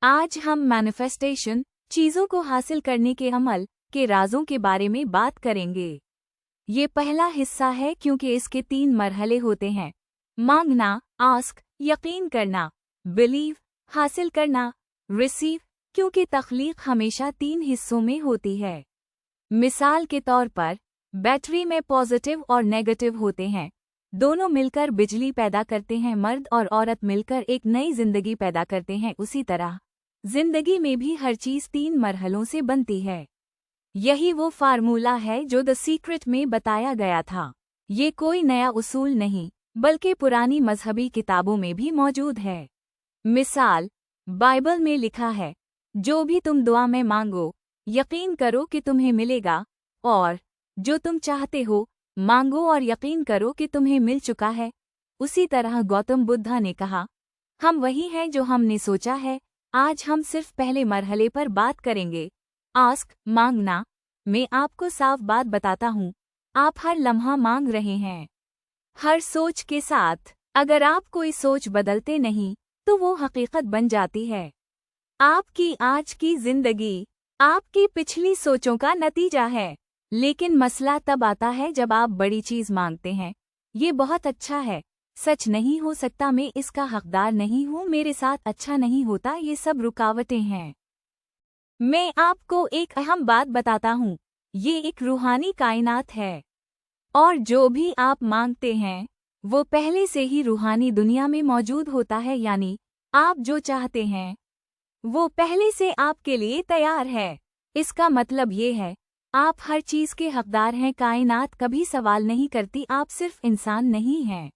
आज हम मैनिफेस्टेशन, चीजों को हासिल करने के अमल के राजों के बारे में बात करेंगे। ये पहला हिस्सा है क्योंकि इसके 3 मरहले होते हैं। मांगना, आस्क, यकीन करना, बिलीव, हासिल करना, रिसीव, क्योंकि तख्लीक हमेशा 3 हिस्सों में होती है। मिसाल के तौर पर, बैटरी में पॉजिटिव और नेगेटिव होते हैं। दोनों मिलकर बिजली पैदा करते हैं। मर्द और औरत मिलकर एक नई जिंदगी पैदा करते हैं। उसी तरह जिंदगी में भी हर चीज 3 मरहलों से बनती है। यही वो फार्मूला है जो द सीक्रेट में बताया गया था। ये कोई नया उसूल नहीं, बल्कि पुरानी मजहबी किताबों में भी मौजूद है। मिसाल, बाइबल में लिखा है, जो भी तुम दुआ में मांगो, यकीन करो कि तुम्हें मिलेगा, और जो तुम चाहते हो, मांगो और यकीन करो कि तुम्हें मिल चुका है। उसी तरह गौतम बुद्धा ने कहा, हम वही हैं जो हमने सोचा है। आज हम सिर्फ पहले मरहले पर बात करेंगे, आस्क, मांगना। मैं आपको साफ बात बताता हूँ, आप हर लम्हा मांग रहे हैं। हर सोच के साथ, अगर आप कोई सोच बदलते नहीं, तो वो हकीकत बन जाती है। आपकी आज की जिंदगी आपकी पिछली सोचों का नतीजा है। लेकिन मसला तब आता है जब आप बड़ी चीज मांगते हैं। ये बहुत अच्छा है, सच नहीं हो सकता, मैं इसका हकदार नहीं हूँ, मेरे साथ अच्छा नहीं होता, ये सब रुकावटें हैं। मैं आपको एक अहम बात बताता हूँ, ये एक रूहानी कायनात है, और जो भी आप मांगते हैं वो पहले से ही रूहानी दुनिया में मौजूद होता है। यानी आप जो चाहते हैं वो पहले से आपके लिए तैयार है। इसका मतलब ये है, आप हर चीज के हकदार हैं। कायनात कभी सवाल नहीं करती, आप सिर्फ इंसान नहीं हैं।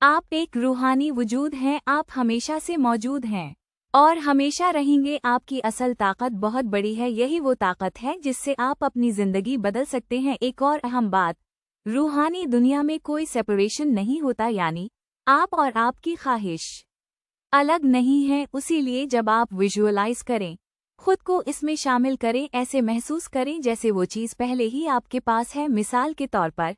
आप एक रूहानी वजूद हैं, आप हमेशा से मौजूद हैं और हमेशा रहेंगे। आपकी असल ताकत बहुत बड़ी है। यही वो ताकत है जिससे आप अपनी जिंदगी बदल सकते हैं। एक और अहम बात, रूहानी दुनिया में कोई सेपरेशन नहीं होता, यानी आप और आपकी ख्वाहिश अलग नहीं है। उसीलिए जब आप विजुअलाइज करें, खुद को इसमें शामिल करें, ऐसे महसूस करें जैसे वो चीज़ पहले ही आपके पास है। मिसाल के तौर पर,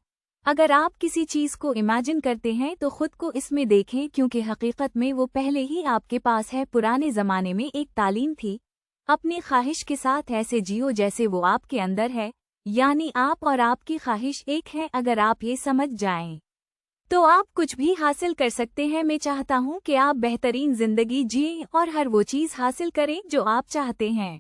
अगर आप किसी चीज़ को इमेजिन करते हैं तो खुद को इसमें देखें, क्योंकि हकीकत में वो पहले ही आपके पास है। पुराने ज़माने में एक तालीम थी, अपनी ख्वाहिश के साथ ऐसे जियो जैसे वो आपके अंदर है, यानी आप और आपकी ख्वाहिश एक है। अगर आप ये समझ जाएं तो आप कुछ भी हासिल कर सकते हैं। मैं चाहता हूँ कि आप बेहतरीन जिंदगी जिएं और हर वो चीज़ हासिल करें जो आप चाहते हैं।